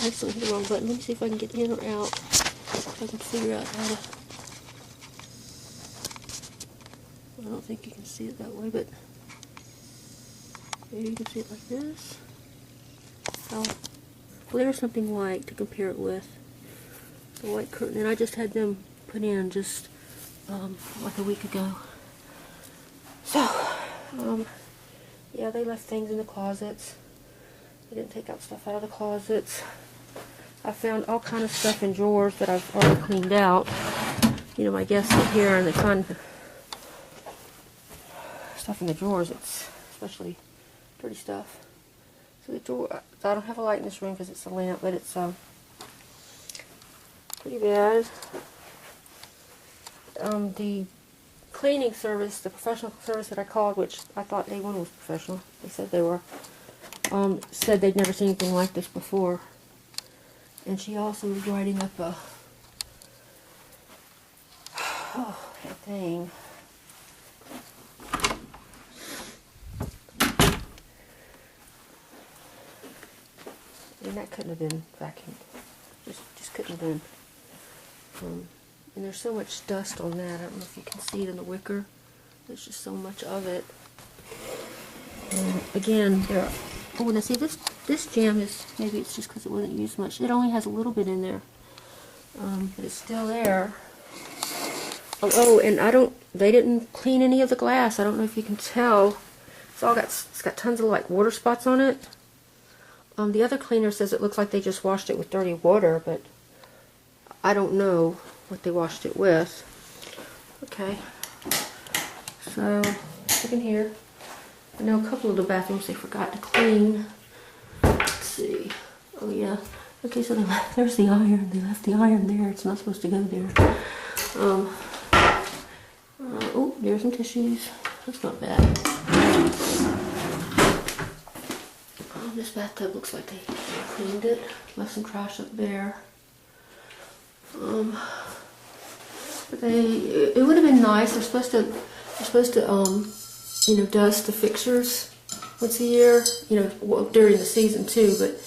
I accidentally hit the wrong button. Let me see if I can get in or out. If I can figure out how to... I don't think you can see it that way, but maybe you can see it like this. Well, there's something white to compare it with. The white curtain, and I just had them put in just like a week ago. So, yeah, they left things in the closets. They didn't take out stuff out of the closets. I found all kind of stuff in drawers that I've already cleaned out. You know, my guests sit here and they find stuff in the drawers. It's especially dirty stuff. So the drawer, I don't have a light in this room because it's a lamp, but it's pretty bad. The cleaning service, the professional service that I called, which I thought A1 was professional, they said they were, said they'd never seen anything like this before. And she also was writing up a thing. And that couldn't have been vacuumed. Just couldn't have been. And there's so much dust on that. I don't know if you can see it in the wicker. There's just so much of it. And again, there are, oh, now see this jam is, maybe it's just because it wasn't used much. It only has a little bit in there. But it's still there. Oh, and they didn't clean any of the glass. I don't know if you can tell. It's got tons of like water spots on it. The other cleaner says it looks like they just washed it with dirty water, but I don't know what they washed it with. Okay, so look in here. I know a couple of the bathrooms they forgot to clean. Let's see. Oh yeah. Okay, so there's the iron. They left the iron there. It's not supposed to go there. Oh, there's some tissues. That's not bad. Oh, this bathtub looks like they cleaned it. Left some trash up there. But it would have been nice. They're supposed to, you know, dust the fixtures once a year. You know, well, during the season too. But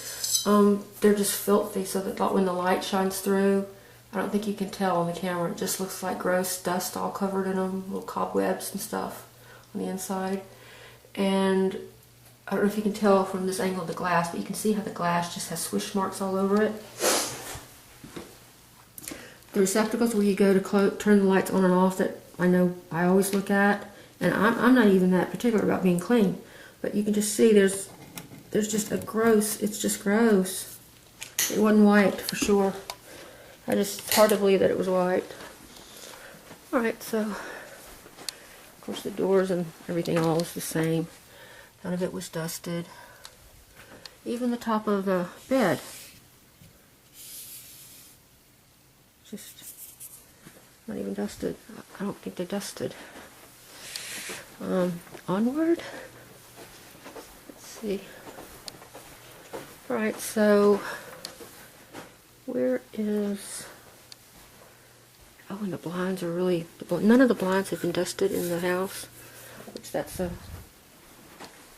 they're just filthy. So that when the light shines through, I don't think you can tell on the camera. It just looks like gross dust all covered in them, little cobwebs and stuff on the inside. And I don't know if you can tell from this angle of the glass, but you can see how the glass just has swish marks all over it. The receptacles where you go to turn the lights on and off that I know I always look at, and I'm not even that particular about being clean, but you can just see there's just a gross, it's just gross. It wasn't white for sure. It's hard to believe that it was white. Alright, so of course the doors and everything all is the same. None of it was dusted. Even the top of the bed. Just not even dusted. I don't think they dusted. Onward. Let's see. Alright, so where is... Oh, and the blinds are really... None of the blinds have been dusted in the house, which that's a...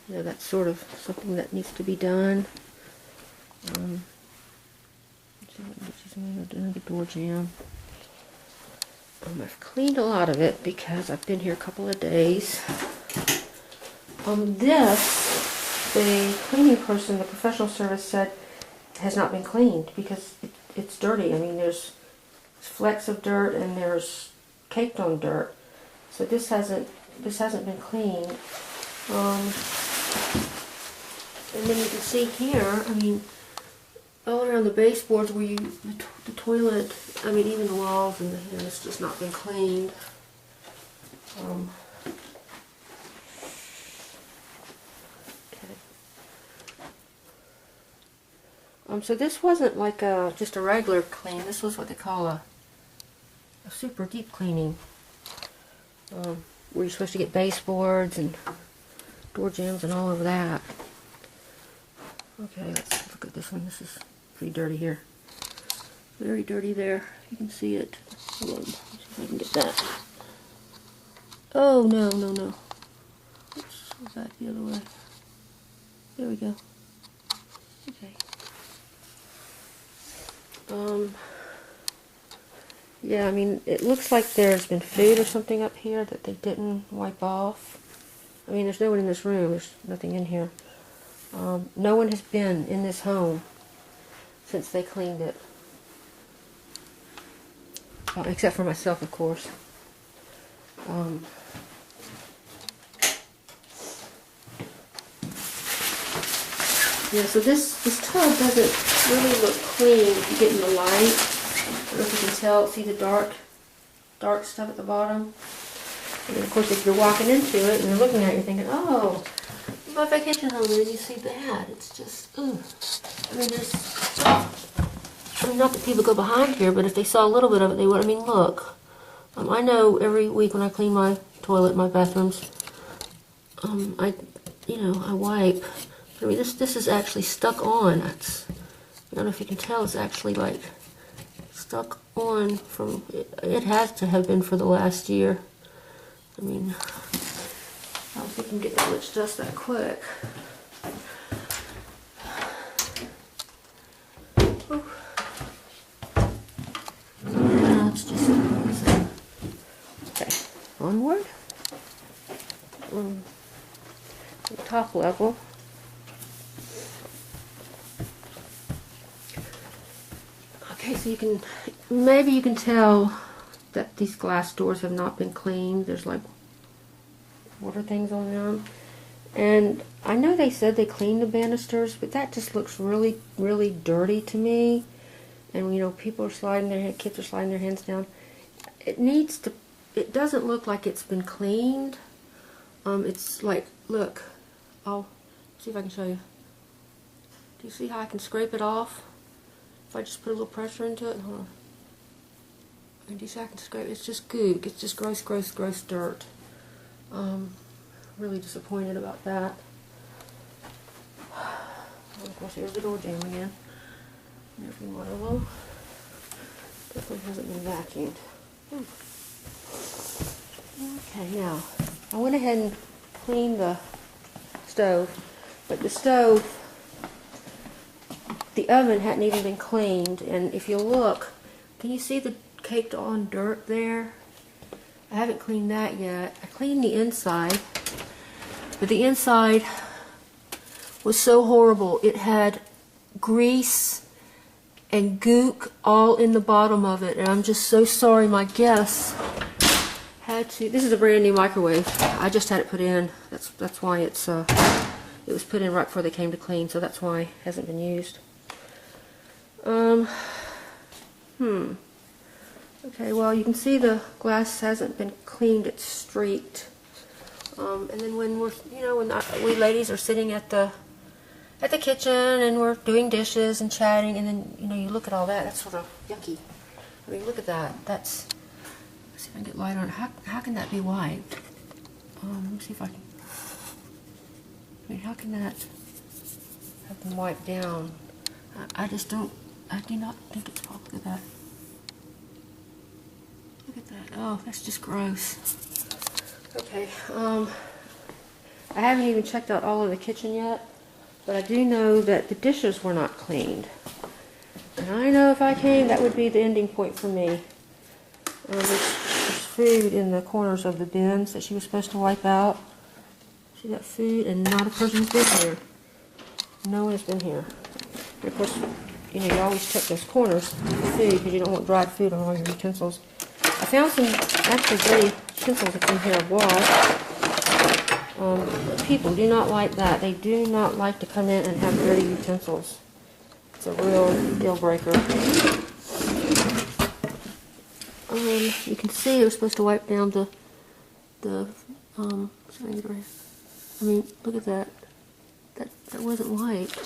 You know, that's sort of something that needs to be done. Another door jamb. I've cleaned a lot of it because I've been here a couple of days. This, the cleaning person, the professional service said, has not been cleaned because it's dirty. I mean, there's flecks of dirt and there's caked on dirt. So this hasn't been cleaned. And then you can see here, I mean, all around the baseboards where the toilet, I mean, even the walls and it's just not been cleaned. So this wasn't like just a regular clean. This was what they call a super deep cleaning, where you're supposed to get baseboards and door jambs and all of that. Okay, let's look at this one. This is pretty dirty here. Very dirty there. You can see it. Hold on. Let's see if I can get that. Oh, no, no, no. Oops, was that the other way? There we go. Okay. Yeah, I mean, it looks like there's been food or something up here that they didn't wipe off. I mean, there's no one in this room. There's nothing in here. No one has been in this home since they cleaned it. Except for myself, of course. Yeah, so this tub doesn't really look clean if you get in the light. I don't know if you can tell. See the dark stuff at the bottom? And then, of course, if you're walking into it and you're looking at it, you're thinking, oh, my vacation home, and then you see that. It's just, ugh. I mean, not that people go behind here, but if they saw a little bit of it, they would. I mean, look. I know every week when I clean my toilet, my bathrooms, I wipe. I mean, this is actually stuck on. I don't know if you can tell. It's actually like stuck on from. It has to have been for the last year. I mean, I don't think you can get that much dust that quick. Ooh. Now it's just okay. Onward. Top level. Okay, so maybe you can tell that these glass doors have not been cleaned. There's like water things on them. And I know they said they cleaned the banisters, but that just looks really, really dirty to me. And people are kids are sliding their hands down. It doesn't look like it's been cleaned. It's like, look, I'll see if I can show you. Do you see how I can scrape it off? If I just put a little pressure into it, hold on. And do you see I can scrape? It's just gook. It's just gross, gross, gross dirt. Really disappointed about that. And of course, here's the door jamb again. Every water low. Definitely hasn't been vacuumed. Okay, now I went ahead and cleaned the stove, but the stove, the oven hadn't even been cleaned. And if you look, can you see the caked on dirt there? I haven't cleaned that yet. I cleaned the inside, but the inside was so horrible. It had grease and gook all in the bottom of it, and I'm just so sorry my guests had to. This is a brand new microwave. I just had it put in. That's why it was put in right before they came to clean, so that's why it hasn't been used. Okay, well, you can see the glass hasn't been cleaned. It's streaked. And then when we ladies are sitting at the kitchen and we're doing dishes and chatting, and then you look at all that. That's sort of yucky. I mean, look at that. Let's see if I can get light on it. How can that be wiped? Let me see if I can. I mean, how can that have been wiped down? I just don't. I do not think it's possible. Look at that. Look at that. Oh, that's just gross. Okay. I haven't even checked out all of the kitchen yet, but I do know that the dishes were not cleaned. And I know if I came, that would be the ending point for me. There's food in the corners of the bins that she was supposed to wipe out. See that food? And not a person's been here. No one has been here. And of course, you always check those corners for food because you don't want dried food on all your utensils. I found some actually dirty utensils that's in here washed. People do not like that. They do not like to come in and have dirty utensils. It's a real deal breaker. You can see it was supposed to wipe down I mean, look at that. That wasn't wiped.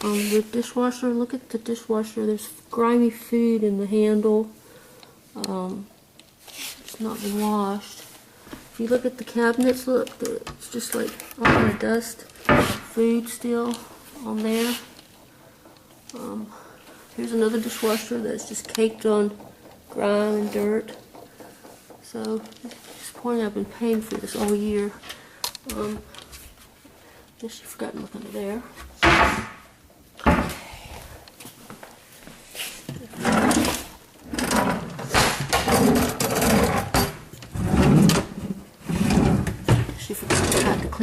The dishwasher, look at the dishwasher. There's grimy food in the handle. It's not been washed. If you look at the cabinets, look, it's just like all kind of dust, food still on there. Here's another dishwasher that's just caked on grime and dirt. So, disappointing. I've been paying for this all year. Guess you forgot to look under there.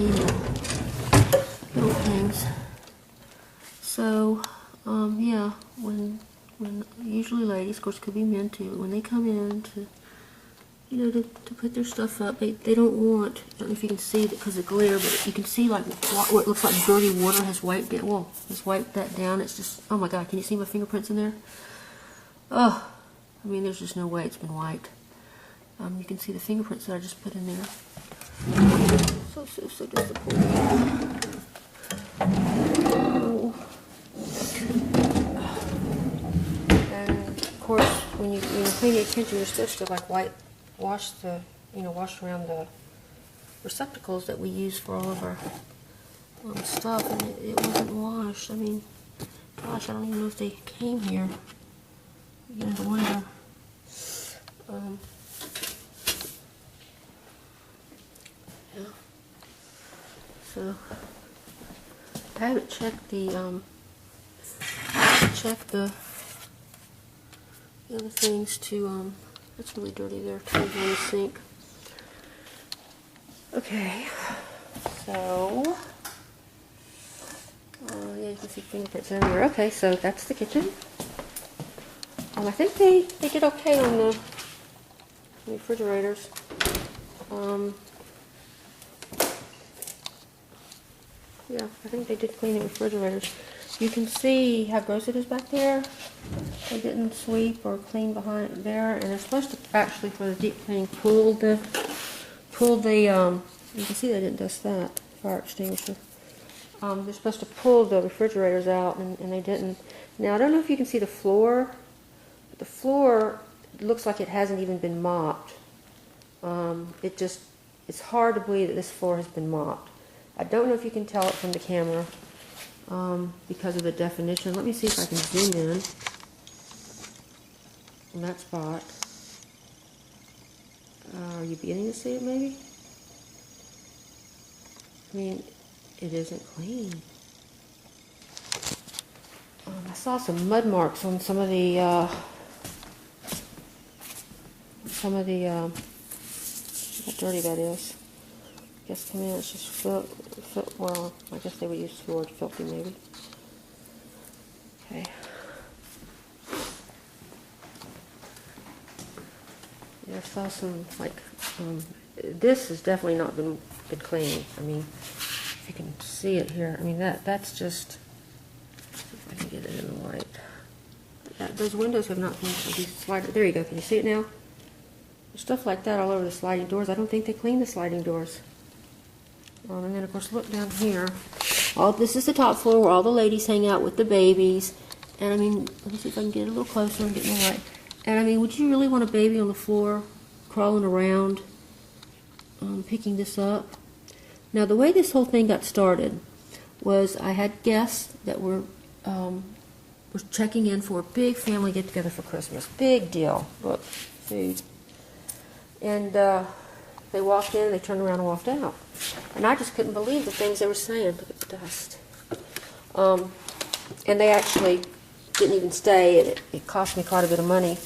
clean little things. So, yeah, when usually ladies, of course, could be men too, when they come in to, you know, to put their stuff up, they don't want, I don't know if you can see it because of glare, but you can see like what looks like dirty water has wiped it. Well, has wiped that down. It's just, oh my God, can you see my fingerprints in there? Oh, I mean, there's just no way it's been wiped. You can see the fingerprints that I just put in there. So disappointing. Oh. And of course, when you pay attention, you're supposed to like wash around the receptacles that we use for all of our stuff, and it wasn't washed. I mean, gosh, I don't even know if they came here. You begin to wonder. Yeah. So I haven't checked the other things to that's really dirty there too in the sink. Okay, so yeah, you can see fingerprints everywhere. Okay, so that's the kitchen. I think they did okay on the refrigerators. Yeah, I think they did clean the refrigerators. You can see how gross it is back there. They didn't sweep or clean behind there, and they're supposed to actually, for the deep cleaning, pull the you can see they didn't dust that fire extinguisher. They're supposed to pull the refrigerators out, and they didn't. Now I don't know if you can see the floor. But the floor looks like it hasn't even been mopped. It's hard to believe that this floor has been mopped. I don't know if you can tell it from the camera because of the definition. Let me see if I can zoom in on that spot. Are you beginning to see it maybe? I mean, it isn't clean. I saw some mud marks on some of the how dirty that is. I guess, come in, it's just well, I guess they would use the word filthy maybe. Okay. Yeah, I saw some, like, this has definitely not been cleaned. I mean, if you can see it here, I mean, that's just, if I can get it in the light. Those windows have not been, these sliders, there you go, can you see it now? There's stuff like that all over the sliding doors. I don't think they clean the sliding doors. And then, of course, look down here. This is the top floor where all the ladies hang out with the babies. And, I mean, let me see if I can get a little closer and get more light. And, I mean, would you really want a baby on the floor crawling around picking this up? Now, the way this whole thing got started was I had guests that were checking in for a big family get-together for Christmas. Big deal. Look, food. And they walked in, they turned around and walked out. And I just couldn't believe the things they were saying. Look at the dust. And they actually didn't even stay, and it cost me quite a bit of money.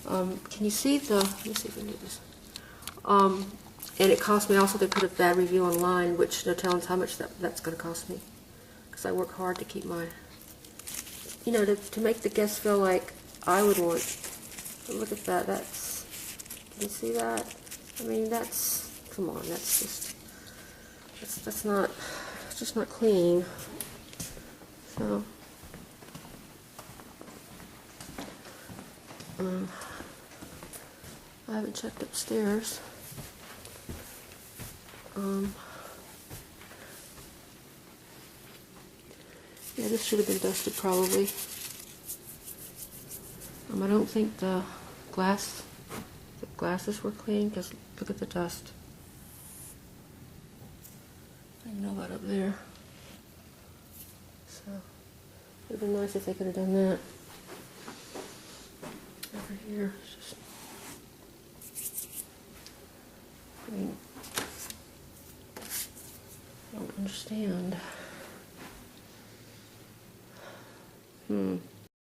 Can you see the, let me see if I can do this. And it cost me also to put a bad review online, which they're telling us how much that's going to cost me. Because I work hard to keep my, you know, to make the guests feel like I would want. But look at that, that's, can you see that? I mean, that's, come on, that's just, that's not, it's just not clean. So, I haven't checked upstairs. Yeah, this should have been dusted probably. I don't think the glasses were clean, because look at the dust. I know that up there. So, it would have been nice if they could have done that. Over here, it's just, I mean, I don't understand.